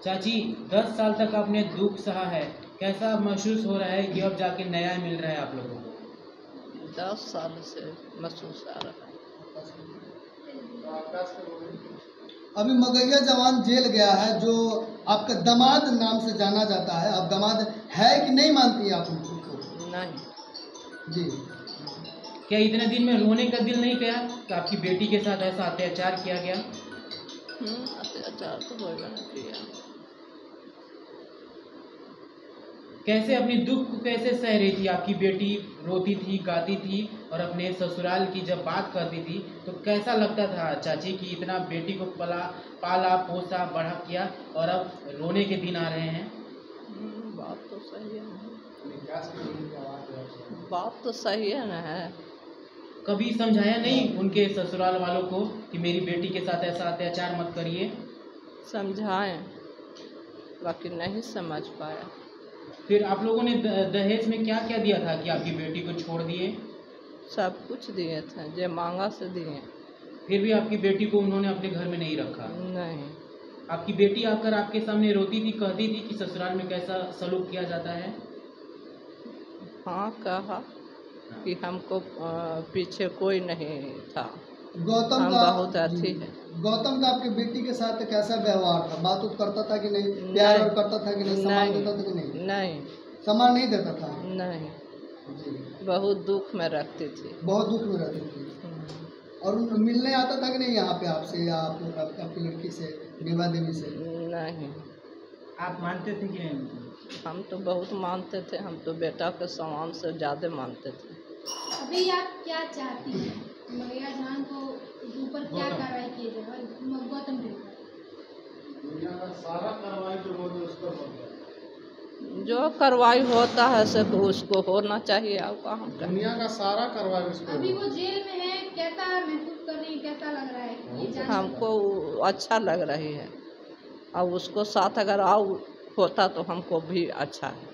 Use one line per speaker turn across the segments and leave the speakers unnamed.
चाची 10 साल तक आपने दुख सहा है, कैसा महसूस हो रहा है कि अब जाके न्याय मिल रहा है आप लोगों को?
10 साल से महसूस आ रहा है।
अभी मगैया जवान जेल गया है, जो आपका दामाद नाम से जाना जाता है। अब दामाद है कि नहीं मानती आप उनको?
नहीं
जी।
क्या इतने दिन में रोने का दिल नहीं किया कि आपकी बेटी के साथ ऐसा अत्याचार किया गया?
अत्याचार तो होगा ना किया।
कैसे अपनी दुख को कैसे सह रही थी? आपकी बेटी रोती थी, गाती थी और अपने ससुराल की जब बात करती थी तो कैसा लगता था चाची कि इतना बेटी को पाला पोसा बड़ा किया और अब रोने के दिन आ रहे हैं?
बात तो सही है, बात तो सही है ना है।
कभी समझाया नहीं उनके ससुराल वालों को कि मेरी बेटी के साथ ऐसा अत्याचार मत करिए?
समझाएं, बाकी नहीं समझ पाया।
फिर आप लोगों ने दहेज में क्या क्या दिया था कि आपकी बेटी को छोड़ दिए?
सब कुछ दिए थे, जो मांगा से दिए।
फिर भी आपकी बेटी को उन्होंने अपने घर में नहीं रखा?
नहीं।
आपकी बेटी आकर आपके सामने रोती थी, कहती थी कि ससुराल में कैसा सलूक किया जाता है?
हाँ, कहा कि हमको पीछे कोई नहीं था,
गौतम
हम
का
बहुत अच्छी है।
गौतम का आपके बेटी के साथ कैसा व्यवहार था? बात उत करता था कि नहीं? प्यार और करता था कि नहीं? सम्मान देता था कि नहीं?
नहीं,
सम्मान नहीं देता था।
नहीं,
जी।
बहुत दुख में रखती थी।
बहुत दुख में रहती थी। और मिलने आता था कि नहीं यहाँ पे आपसे या आपकी लड़की से, विवाह देवी से?
नहीं।
आप मानते थे कि नहीं?
हम तो बहुत मानते थे, हम तो बेटा के समान से ज़्यादा मानते थे।
अभी आप क्या चाहती हैं? मगैया जवान को ऊपर क्या कार्रवाई की जाए? गौतम के ऊपर
सारा कार्रवाई जो हो उस पर हो गया।
जो कार्रवाई होता है सब उसको होना चाहिए। अब कहाँ का
दुनिया का सारा कार्रवाई उस पर।
अभी वो जेल में है, कैसा महसूस कर रही है? कैसा लग रहा है ये जानकर?
हमको अच्छा लग रही है। अब उसको साथ अगर आओ होता तो हमको भी अच्छा है।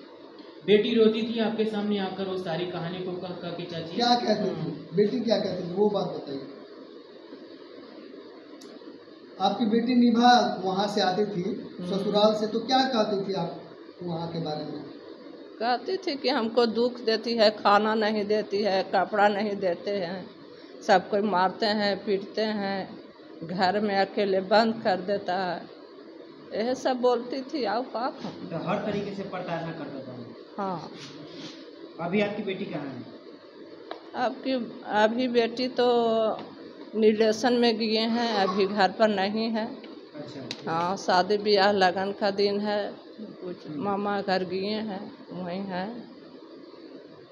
बेटी रोती थी आपके सामने आकर वो सारी कहानी को कह के चाची?
क्या कहती थी बेटी, क्या कहती थी वो बात बताइए। आपकी बेटी निभा वहाँ से आती थी ससुराल से, तो क्या कहती थी आप वहाँ के बारे में?
कहती थी कि हमको दुख देती है, खाना नहीं देती है, कपड़ा नहीं देते हैं, सब कोई मारते हैं, पीटते हैं, घर में अकेले बंद कर देता है, यह सब बोलती थी। आओ का
तो हर तरीके से प्रताड़ना करता था?
हाँ।
अभी आपकी बेटी कहाँ है?
अभी बेटी तो निर्देशन में गए हैं, अभी घर पर नहीं है।
अच्छा।
हाँ, शादी ब्याह लगन का दिन है, कुछ मामा घर गए हैं, वहीं है,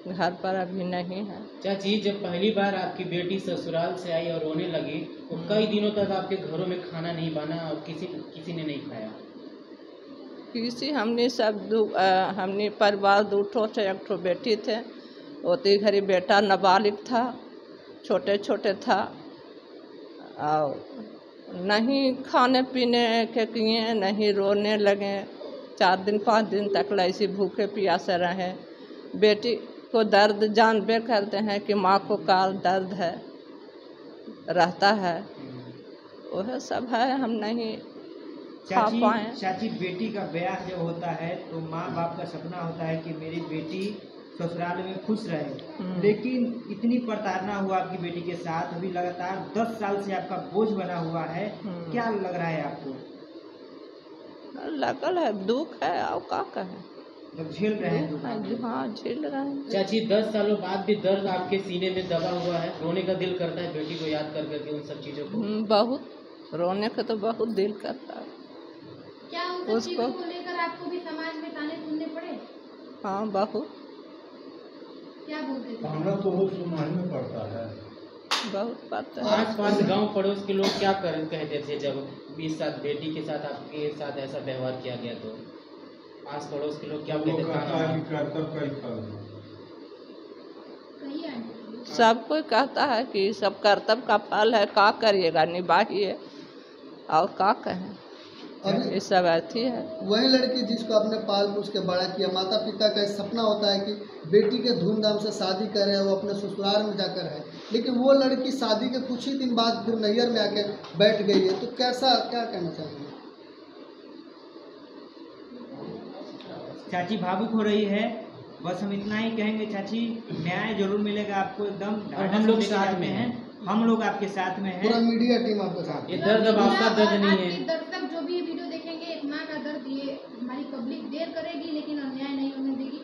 घर पर अभी नहीं है।
चाची जब पहली बार आपकी बेटी ससुराल से आई और रोने लगी तो कई दिनों तक आपके घरों में खाना नहीं बना और किसी ने नहीं खाया?
हमने परिवार दो ठो थे, एक ठो बेटी थे, ओती घरी बेटा नाबालिग था, छोटे छोटे था, और नहीं खाने पीने के किए, नहीं रोने लगे। 4 दिन 5 दिन तक ऐसे भूखे प्यासे रहे। बेटी को दर्द जानबे करते हैं कि माँ को का दर्द है रहता है, वह सब है, हम नहीं खा पाए।
चाची बेटी का ब्याह जब होता है तो माँ बाप का सपना होता है कि मेरी बेटी ससुराल में खुश रहे, लेकिन इतनी प्रताड़ना हुआ आपकी बेटी के साथ, अभी लगातार 10 साल से आपका बोझ बना हुआ है, क्या लग रहा है आपको?
लगल है, दुख है, और का कहें,
जब झेल रहे हैं?
हाँ, झेल रहे हैं।
चाची 10 सालों बाद भी दर्द आपके सीने में दबा हुआ है, रोने का दिल करता है बेटी को याद कर करके उन सब चीजों को?
बहुत रोने का तो बहुत दिल करता है।
क्या उन सब चीजों को लेकर आपको भी समाज में ताने सुनने पड़े?
हाँ, बहुत।
क्या बोलते थे?
ताना तो वो सुनाई पड़ता है,
बहुत पड़ता है।
आस पास गाँव पड़ोस के लोग क्या कहते थे जब इस साथ बेटी के साथ आपके साथ ऐसा व्यवहार किया गया? तो आस पड़ोस के लोग क्या कहते थे?
सब कोई कहता है कि सब कर्तव्य का फल है, का करिएगा, निभाइए, और का कहें, ये सब अर्थी है।
वही लड़की जिसको आपने पाल पोस के बड़ा किया, माता पिता का सपना होता है कि बेटी के धूमधाम से शादी करे, वो अपने ससुराल में जाकर है, लेकिन वो लड़की शादी के कुछ ही दिन बाद फिर नैहर में आके बैठ गई है, तो कैसा, क्या कहना चाहेंगे?
चाची भावुक हो रही है। बस हम इतना ही कहेंगे चाची, न्याय जरूर मिलेगा आपको एकदम।
और हम लोग साथ में
हैं, हम लोग आपके साथ में हैं।
पूरा मीडिया टीम आपके साथ
ये दर्द अब आपका दर्द नहीं
आपके
है।
दर्शक जो भी ये वीडियो देखेंगे, एक माँ का दर्द, ये हमारी पब्लिक देर करेगी लेकिन अन्याय नहीं होने देगी।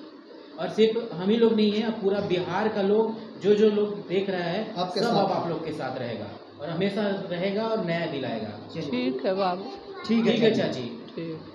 और सिर्फ हम ही लोग नहीं है, अब पूरा बिहार का लोग जो लोग देख रहा है
आपके
सब
साथ।
अब आप लोग के साथ रहेगा और हमेशा रहेगा और न्याय दिलाएगा।
ठीक है बाबू,
ठीक है चाची।
ठीक।